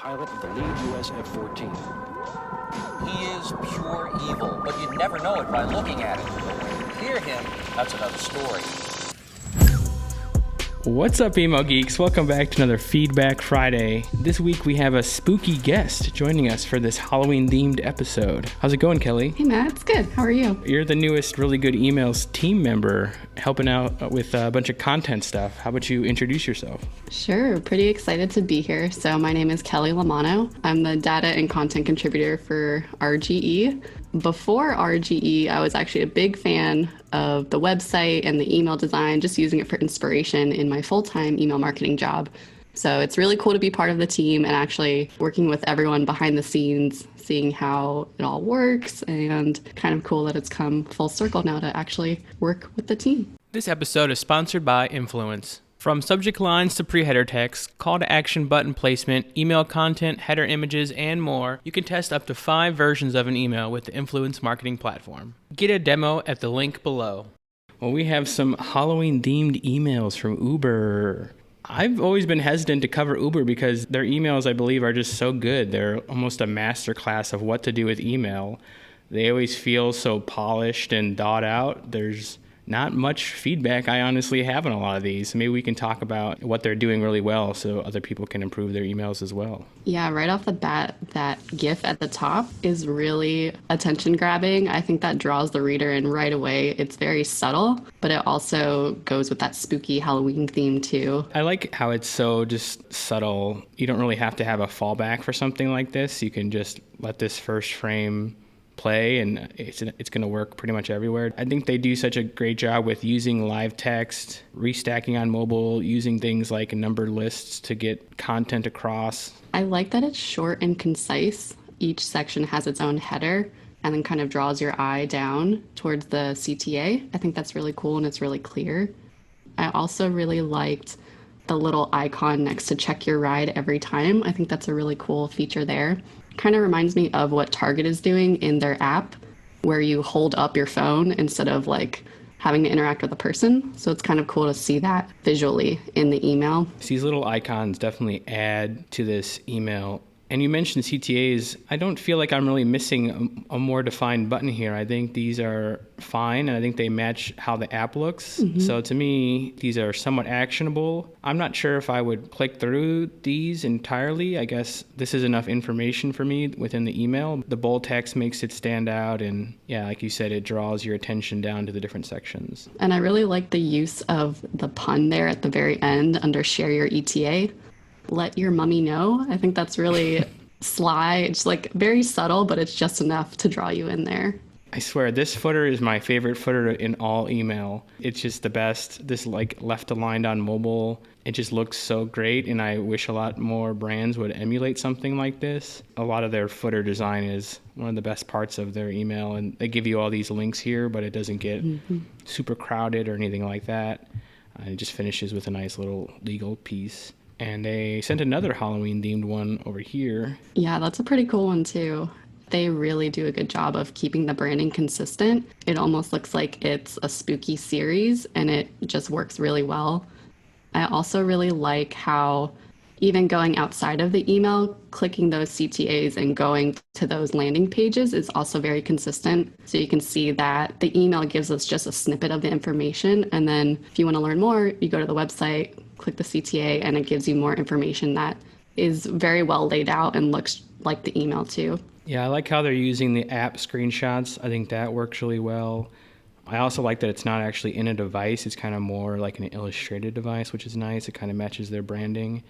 pilot of the lead U.S. F-14. He is pure evil, but you'd never know it by looking at him. But when you hear him, that's another story. What's up, Emo Geeks? Welcome back to another Feedback Friday. This week we have a spooky guest joining us for this Halloween-themed episode. How's it going, Kelly? Hey, Matt. It's good. How are you? You're the newest Really Good Emails team member, helping out with a bunch of content stuff. How about you introduce yourself? Sure. Pretty excited to be here. So my name is Kelly Lamano. I'm the data and content contributor for RGE. Before RGE, I was actually a big fan of the website and the email design, just using it for inspiration in my full-time email marketing job. So it's really cool to be part of the team and actually working with everyone behind the scenes, seeing how it all works, and kind of cool that it's come full circle now to actually work with the team. This episode is sponsored by Influence. From subject lines to pre-header text, call to action button placement, email content, header images, and more, you can test up to 5 versions of an email with the Influence marketing platform. Get a demo at the link below. Well, we have some Halloween-themed emails from Uber. I've always been hesitant to cover Uber because their emails, I believe, are just so good. They're almost a masterclass of what to do with email. They always feel so polished and thought out. There's not much feedback I honestly have on a lot of these. Maybe we can talk about what they're doing really well so other people can improve their emails as well. Yeah, right off the bat, that GIF at the top is really attention grabbing. I think that draws the reader in right away. It's very subtle, but it also goes with that spooky Halloween theme too. I like how it's so just subtle. You don't really have to have a fallback for something like this. You can just let this first frame play and it's going to work pretty much everywhere. I think they do such a great job with using live text, restacking on mobile, using things like numbered lists to get content across. I like that it's short and concise. Each section has its own header and then kind of draws your eye down towards the CTA. I think that's really cool and it's really clear. I also really liked the little icon next to check your ride every time. I think that's a really cool feature there. Kind of reminds me of what Target is doing in their app, where you hold up your phone instead of like having to interact with a person. So it's kind of cool to see that visually in the email. These little icons definitely add to this email. And you mentioned CTAs. I don't feel like I'm really missing a more defined button here. I think these are fine, and I think they match how the app looks. Mm-hmm. So to me, these are somewhat actionable. I'm not sure if I would click through these entirely. I guess this is enough information for me within the email. The bold text makes it stand out, and yeah, like you said, it draws your attention down to the different sections. And I really like the use of the pun there at the very end under share your ETA. Let your mummy know. I think that's really sly. It's like very subtle, but it's just enough to draw you in there. I swear, this footer is my favorite footer in all email. It's just the best. This like left aligned on mobile. It just looks so great, and I wish a lot more brands would emulate something like this. A lot of their footer design is one of the best parts of their email, and they give you all these links here, but it doesn't get super crowded or anything like that. It just finishes with a nice little legal piece. And they sent another Halloween-themed one over here. Yeah, that's a pretty cool one, too. They really do a good job of keeping the branding consistent. It almost looks like it's a spooky series, and it just works really well. I also really like how even going outside of the email, clicking those CTAs and going to those landing pages is also very consistent. So you can see that the email gives us just a snippet of the information. And then if you want to learn more, you go to the website, click the CTA, and it gives you more information that is very well laid out and looks like the email too. Yeah, I like how they're using the app screenshots. I think that works really well. I also like that it's not actually in a device. It's kind of more like an illustrated device, which is nice. It kind of matches their branding.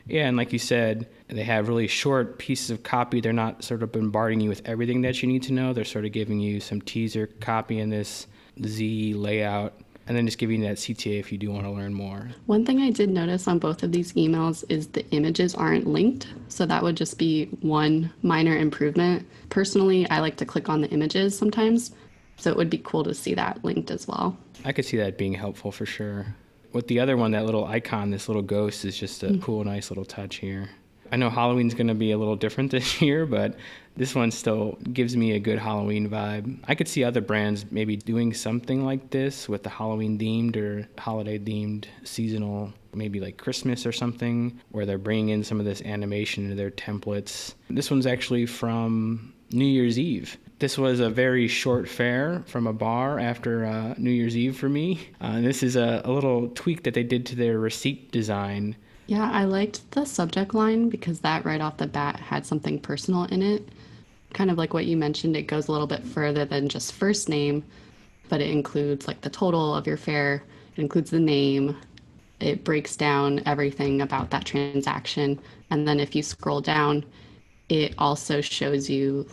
Yeah, and like you said, they have really short pieces of copy. They're not sort of bombarding you with everything that you need to know. They're sort of giving you some teaser copy in this Z layout, and then just giving you that CTA if you do want to learn more. One thing I did notice on both of these emails is the images aren't linked. So that would just be one minor improvement. Personally, I like to click on the images sometimes. So it would be cool to see that linked as well. I could see that being helpful for sure. With the other one, that little icon, this little ghost is just a cool, nice little touch here. I know Halloween's going to be a little different this year, but this one still gives me a good Halloween vibe. I could see other brands maybe doing something like this with the Halloween-themed or holiday-themed seasonal maybe like Christmas or something, where they're bringing in some of this animation into their templates. This one's actually from New Year's Eve. This was a very short fare from a bar after New Year's Eve for me. This is a little tweak that they did to their receipt design. Yeah, I liked the subject line because that right off the bat had something personal in it. Kind of like what you mentioned, it goes a little bit further than just first name, but it includes like the total of your fare, it includes the name, it breaks down everything about that transaction. And then if you scroll down, it also shows you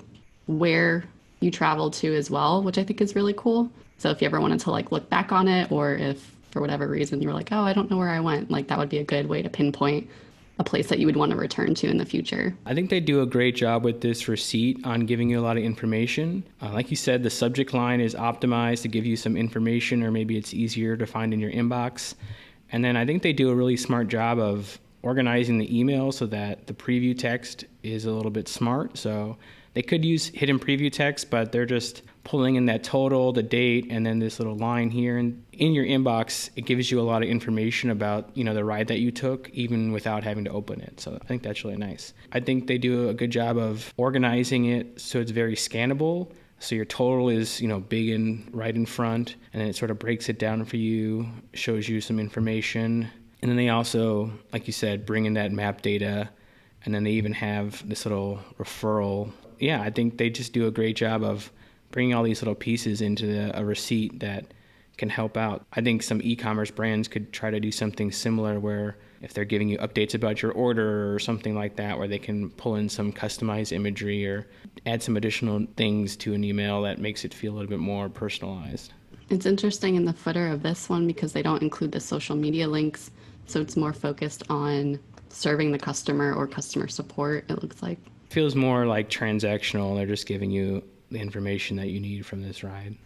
where you traveled to as well, which I think is really cool. So if you ever wanted to like look back on it, or if for whatever reason you were like, oh, I don't know where I went, like that would be a good way to pinpoint a place that you would want to return to in the future. I think they do a great job with this receipt on giving you a lot of information. Like you said, the subject line is optimized to give you some information, or maybe it's easier to find in your inbox. And then I think they do a really smart job of organizing the email so that the preview text is a little bit smart. So they could use hidden preview text, but they're just pulling in that total, the date, and then this little line here. And in your inbox, it gives you a lot of information about, the ride that you took, even without having to open it. So I think that's really nice. I think they do a good job of organizing it so it's very scannable. So your total is, big and right in front, and then it sort of breaks it down for you, shows you some information. And then they also, like you said, bring in that map data, and then they even have this little referral. Yeah, I think they just do a great job of bringing all these little pieces into a receipt that can help out. I think some e-commerce brands could try to do something similar, where if they're giving you updates about your order or something like that, where they can pull in some customized imagery or add some additional things to an email that makes it feel a little bit more personalized. It's interesting in the footer of this one because they don't include the social media links, so it's more focused on serving the customer or customer support, it looks like. Feels more like transactional. They're just giving you the information that you need from this ride.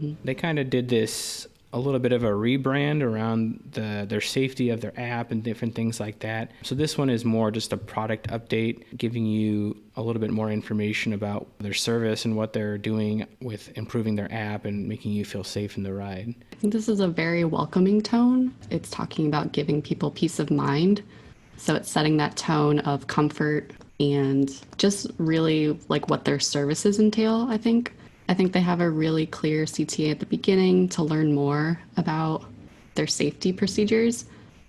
Mm-hmm. They kind of did this a little bit of a rebrand around their safety of their app and different things like that. So this one is more just a product update, giving you a little bit more information about their service and what they're doing with improving their app and making you feel safe in the ride. I think this is a very welcoming tone. It's talking about giving people peace of mind. So it's setting that tone of comfort and just really like what their services entail, I think. I think they have a really clear CTA at the beginning to learn more about their safety procedures.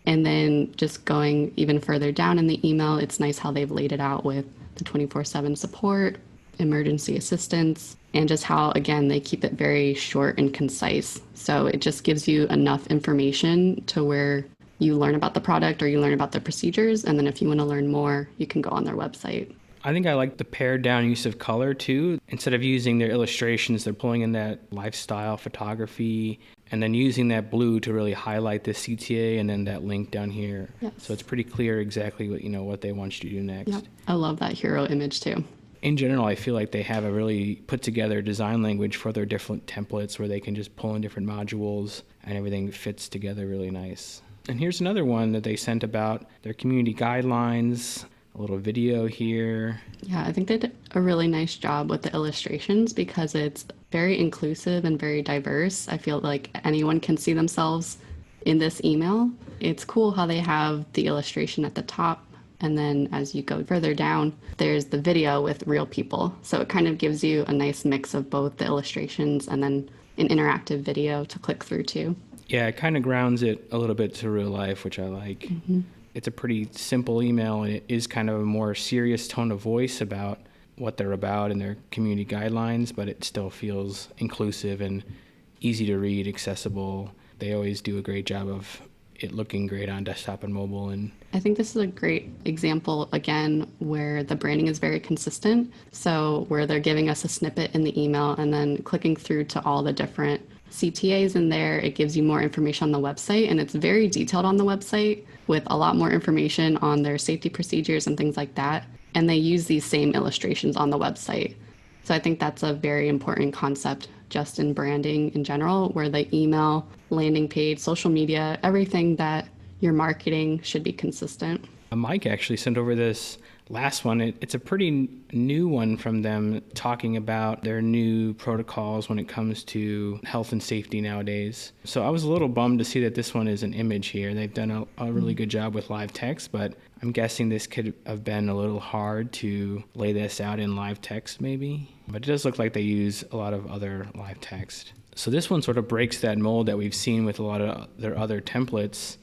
And then just going even further down in the email, it's nice how they've laid it out with the 24/7 support, emergency assistance, and just how, again, they keep it very short and concise. So it just gives you enough information to where you learn about the product or you learn about the procedures. And then if you want to learn more, you can go on their website. I think I like the pared down use of color too. Instead of using their illustrations, they're pulling in that lifestyle photography and then using that blue to really highlight the CTA and then that link down here. Yes. So it's pretty clear exactly what they want you to do next. Yep. I love that hero image too. In general, I feel like they have a really put together design language for their different templates where they can just pull in different modules and everything fits together really nice. And here's another one that they sent about their community guidelines. A little video here. Yeah, I think they did a really nice job with the illustrations because it's very inclusive and very diverse. I feel like anyone can see themselves in this email. It's cool how they have the illustration at the top, and then as you go further down, there's the video with real people. So it kind of gives you a nice mix of both the illustrations and then an interactive video to click through to. Yeah, it kind of grounds it a little bit to real life, which I like. Mm-hmm. It's a pretty simple email, and it is kind of a more serious tone of voice about what they're about and their community guidelines, but it still feels inclusive and easy to read, accessible. They always do a great job of it looking great on desktop and mobile. And I think this is a great example, again, where the branding is very consistent. So where they're giving us a snippet in the email and then clicking through to all the different CTAs in there, it gives you more information on the website, and it's very detailed on the website with a lot more information on their safety procedures and things like that. And they use these same illustrations on the website. So I think that's a very important concept just in branding in general, where the email, landing page, social media, everything that you're marketing should be consistent. Mike actually sent over this last one, it's a pretty new one from them, talking about their new protocols when it comes to health and safety nowadays. So I was a little bummed to see that this one is an image here. They've done a really good job with live text, but I'm guessing this could have been a little hard to lay this out in live text maybe. But it does look like they use a lot of other live text. So this one sort of breaks that mold that we've seen with a lot of their other templates.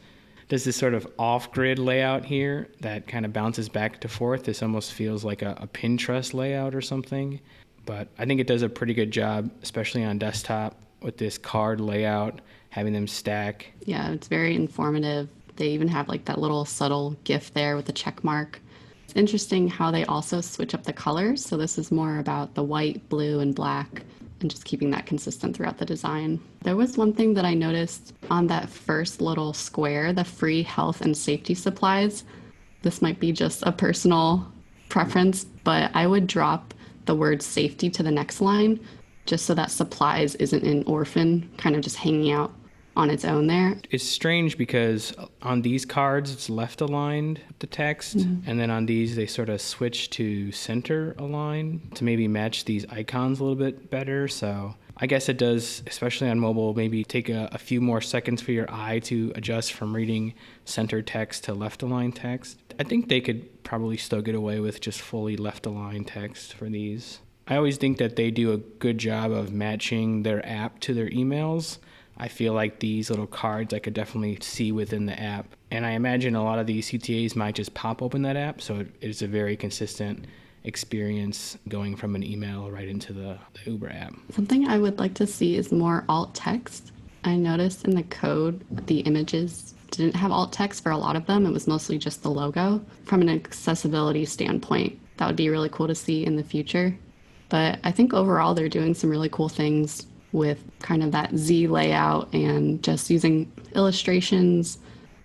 Does this sort of off-grid layout here that kind of bounces back to forth. This almost feels like a Pinterest layout or something. But I think it does a pretty good job, especially on desktop, with this card layout, having them stack. Yeah, it's very informative. They even have like that little subtle GIF there with the check mark. It's interesting how they also switch up the colors. So this is more about the white, blue, and black, and just keeping that consistent throughout the design. There was one thing that I noticed on that first little square, the free health and safety supplies. This might be just a personal preference, but I would drop the word safety to the next line just so that supplies isn't an orphan, kind of just hanging out on its own there. It's strange because on these cards, it's left aligned, the text, and then on these, they sort of switch to center align to maybe match these icons a little bit better. So I guess it does, especially on mobile, maybe take a few more seconds for your eye to adjust from reading center text to left aligned text. I think they could probably still get away with just fully left aligned text for these. I always think that they do a good job of matching their app to their emails. I feel like these little cards I could definitely see within the app. And I imagine a lot of these CTAs might just pop open that app, so it is a very consistent experience going from an email right into the Uber app. Something I would like to see is more alt text. I noticed in the code, the images didn't have alt text for a lot of them. It was mostly just the logo. From an accessibility standpoint, that would be really cool to see in the future. But I think overall they're doing some really cool things with kind of that Z layout and just using illustrations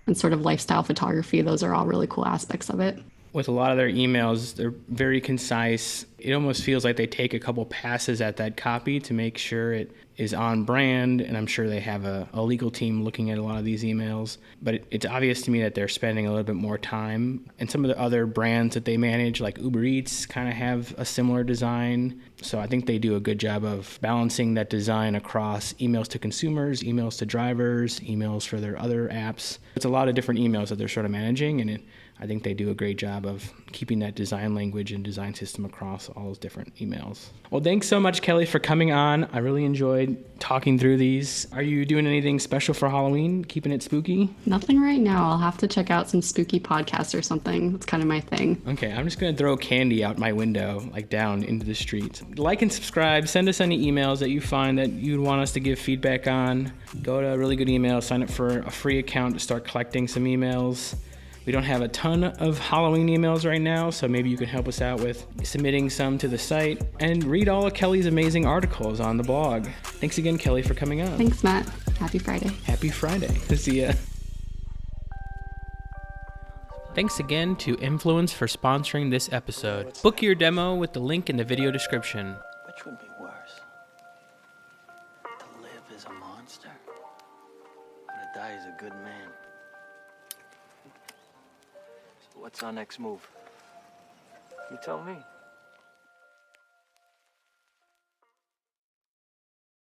and sort of lifestyle photography. Those are all really cool aspects of it. With a lot of their emails, they're very concise. It almost feels like they take a couple passes at that copy to make sure it is on brand, and I'm sure they have a legal team looking at a lot of these emails. But it's obvious to me that they're spending a little bit more time. And some of the other brands that they manage, like Uber Eats, kind of have a similar design. So I think they do a good job of balancing that design across emails to consumers, emails to drivers, emails for their other apps. It's a lot of different emails that they're sort of managing, and I think they do a great job of keeping that design language and design system across all those different emails. Well, thanks so much, Kelly, for coming on. I really enjoyed talking through these. Are you doing anything special for Halloween? Keeping it spooky? Nothing right now. I'll have to check out some spooky podcasts or something. That's kind of my thing. Okay, I'm just going to throw candy out my window, like down into the street. Like and subscribe. Send us any emails that you find that you'd want us to give feedback on. Go to a really good email, sign up for a free account to start collecting some emails. We don't have a ton of Halloween emails right now, so maybe you can help us out with submitting some to the site and read all of Kelly's amazing articles on the blog. Thanks again, Kelly, for coming on. Thanks, Matt. Happy Friday. Happy Friday. See ya. Thanks again to Influence for sponsoring this episode. Book your demo with the link in the video description. Which would be worse? To live as a monster? Or to die as a good man? So what's our next move? You tell me.